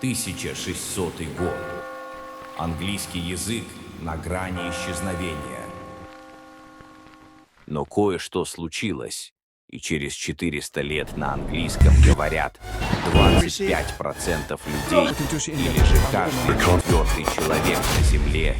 1600 год. Английский язык на грани исчезновения. Но кое-что случилось, и через 400 лет на английском говорят 25% людей, или же каждый четвертый человек на Земле.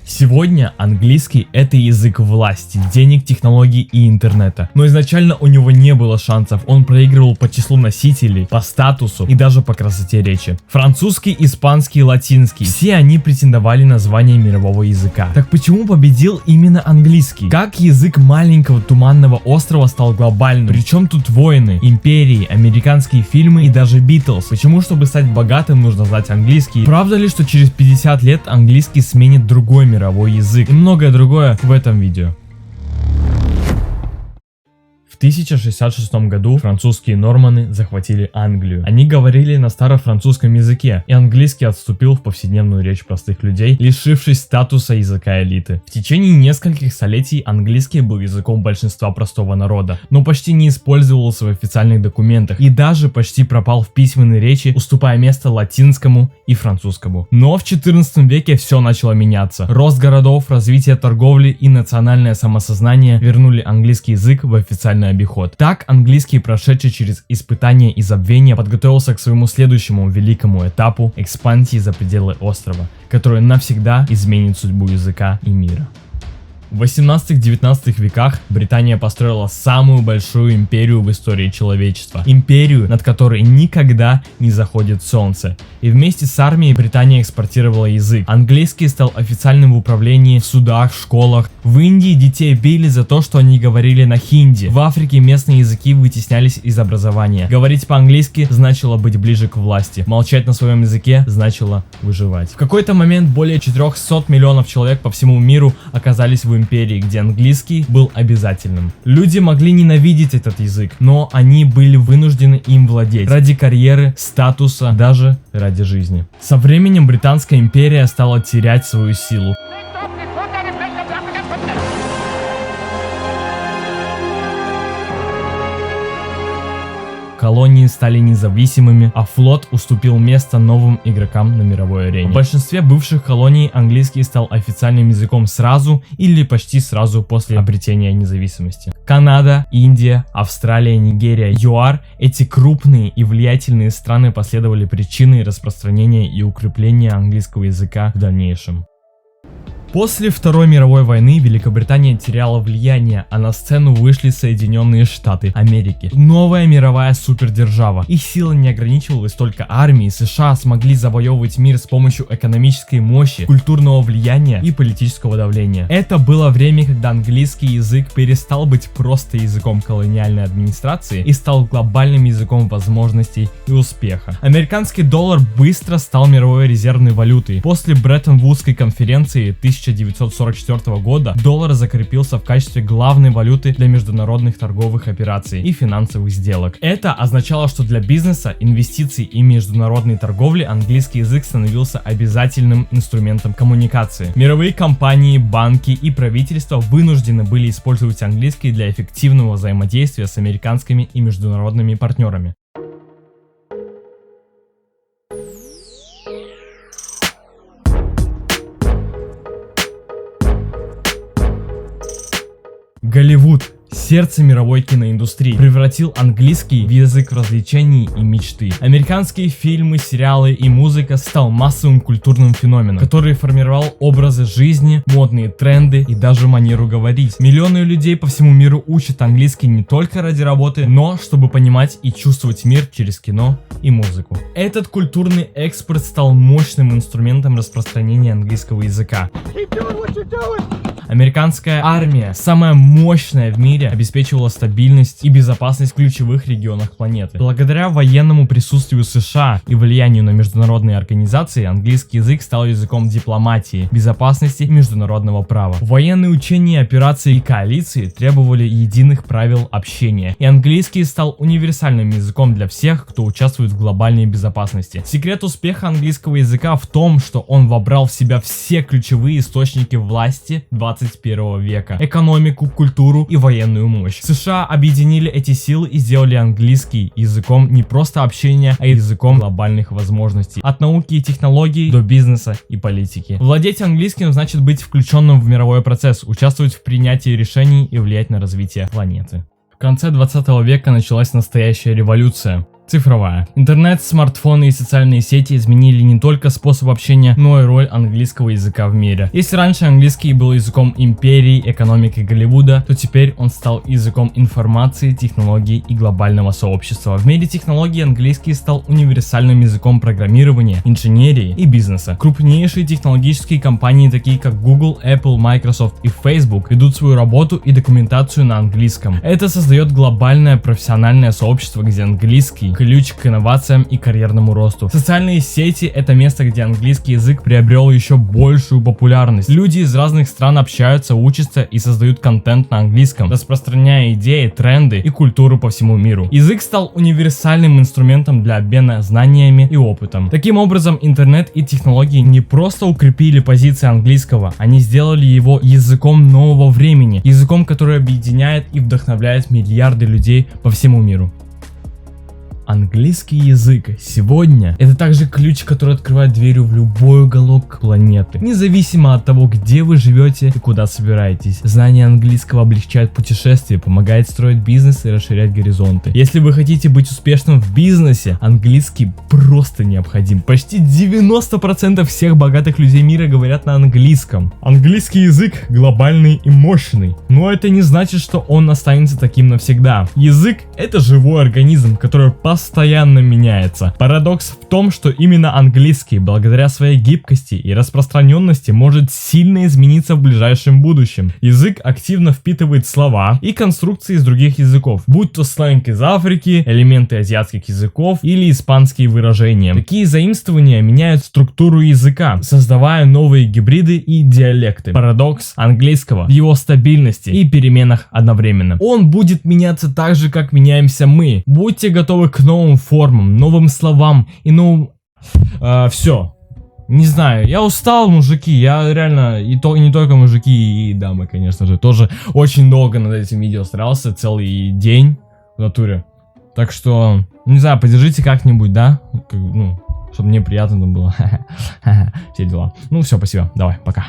Сегодня английский — это язык власти, денег, технологий и интернета. Но изначально у него не было шансов, он проигрывал по числу носителей, по статусу и даже по красоте речи. Французский, испанский, латинский — все они претендовали на звание мирового языка. Так почему победил именно английский? Как язык маленького туманного острова стал глобальным? Причем тут войны, империи, американские фильмы и даже Битлз? Почему, чтобы стать богатым, нужно знать английский? Правда ли, что через 50 лет английский сменит другой мировой язык? И многое другое в этом видео. В 1066 году французские норманы захватили Англию. Они говорили на старофранцузском языке, и английский отступил в повседневную речь простых людей, лишившись статуса языка элиты. В течение нескольких столетий английский был языком большинства простого народа, но почти не использовался в официальных документах и даже почти пропал в письменной речи, уступая место латинскому и французскому. Но в 14 веке все начало меняться. Рост городов, развитие торговли и национальное самосознание вернули английский язык в официальный обиход. Так английский, прошедший через испытания и забвения, подготовился к своему следующему великому этапу — экспансии за пределы острова, который навсегда изменит судьбу языка и мира. В 18-19 веках Британия построила самую большую империю в истории человечества. Империю, над которой никогда не заходит солнце. И вместе с армией Британия экспортировала язык. Английский стал официальным в управлении, в судах, в школах. В Индии детей били за то, что они говорили на хинди. В Африке местные языки вытеснялись из образования. Говорить по-английски значило быть ближе к власти. Молчать на своем языке значило выживать. В какой-то момент более 400 миллионов человек по всему миру оказались в империи, где английский был обязательным. Люди могли ненавидеть этот язык, но они были вынуждены им владеть ради карьеры, статуса, даже ради жизни. Со временем Британская империя стала терять свою силу. Колонии стали независимыми, а флот уступил место новым игрокам на мировой арене. В большинстве бывших колоний английский стал официальным языком сразу или почти сразу после обретения независимости. Канада, Индия, Австралия, Нигерия, ЮАР — эти крупные и влиятельные страны последовали причиной распространения и укрепления английского языка в дальнейшем. После Второй мировой войны Великобритания теряла влияние, а на сцену вышли Соединенные Штаты Америки. Новая мировая супердержава. Их сила не ограничивалась только армией. США смогли завоевывать мир с помощью экономической мощи, культурного влияния и политического давления. Это было время, когда английский язык перестал быть просто языком колониальной администрации и стал глобальным языком возможностей и успеха. Американский доллар быстро стал мировой резервной валютой. После Бреттон-Вудской конференции 1944 года доллар закрепился в качестве главной валюты для международных торговых операций и финансовых сделок. Это означало, что для бизнеса, инвестиций и международной торговли английский язык становился обязательным инструментом коммуникации. Мировые компании, банки и правительства вынуждены были использовать английский для эффективного взаимодействия с американскими и международными партнерами. Голливуд, сердце мировой киноиндустрии, превратил английский в язык развлечений и мечты. Американские фильмы, сериалы и музыка стал массовым культурным феноменом, который формировал образы жизни, модные тренды и даже манеру говорить. Миллионы людей по всему миру учат английский не только ради работы, но чтобы понимать и чувствовать мир через кино и музыку. Этот культурный экспорт стал мощным инструментом распространения английского языка. Американская армия, самая мощная в мире, обеспечивала стабильность и безопасность в ключевых регионах планеты. Благодаря военному присутствию США и влиянию на международные организации, английский язык стал языком дипломатии, безопасности и международного права. Военные учения, операции и коалиции требовали единых правил общения, и английский стал универсальным языком для всех, кто участвует в глобальной безопасности. Секрет успеха английского языка в том, что он вобрал в себя все ключевые источники власти 21 века: экономику, культуру и военную военную мощь. США объединили эти силы и сделали английский языком не просто общения, а языком глобальных возможностей. От науки и технологий до бизнеса и политики. Владеть английским значит быть включенным в мировой процесс, участвовать в принятии решений и влиять на развитие планеты. В конце 20 века началась настоящая революция. Цифровая. Интернет, смартфоны и социальные сети изменили не только способ общения, но и роль английского языка в мире. Если раньше английский был языком империи, экономики Голливуда, то теперь он стал языком информации, технологий и глобального сообщества. В мире технологий английский стал универсальным языком программирования, инженерии и бизнеса. Крупнейшие технологические компании, такие как Google, Apple, Microsoft и Facebook, ведут свою работу и документацию на английском. Это создает глобальное профессиональное сообщество, где английский ключ к инновациям и карьерному росту. Социальные сети — это место, где английский язык приобрел еще большую популярность. Люди из разных стран общаются, учатся и создают контент на английском, распространяя идеи, тренды и культуру по всему миру. Язык стал универсальным инструментом для обмена знаниями и опытом. Таким образом, интернет и технологии не просто укрепили позиции английского, они сделали его языком нового времени, языком, который объединяет и вдохновляет миллиарды людей по всему миру. Английский язык сегодня — это также ключ, который открывает двери в любой уголок планеты. Независимо от того, где вы живете и куда собираетесь. Знание английского облегчает путешествия, помогает строить бизнес и расширять горизонты. Если вы хотите быть успешным в бизнесе, английский просто необходим. Почти 90% всех богатых людей мира говорят на английском. Английский язык глобальный и мощный, но это не значит, что он останется таким навсегда. Язык — это живой организм, который постоянно меняется. Парадокс в том, что именно английский, благодаря своей гибкости и распространенности, может сильно измениться в ближайшем будущем. Язык активно впитывает слова и конструкции из других языков, будь то сленг из Африки, элементы азиатских языков или испанские выражения. Такие заимствования меняют структуру языка, создавая новые гибриды и диалекты. Парадокс английского в его стабильности и переменах одновременно. Он будет меняться так же, как меняемся мы. Будьте готовы к новым формам, новым словам и новым... Все. Не знаю, я устал, мужики, я реально, и не только мужики, и дамы, конечно же, тоже очень долго над этим видео старался, целый день в натуре. Так что, не знаю, поддержите как-нибудь, да? Ну, чтобы мне приятно было. Все дела. Ну все, спасибо, давай, пока.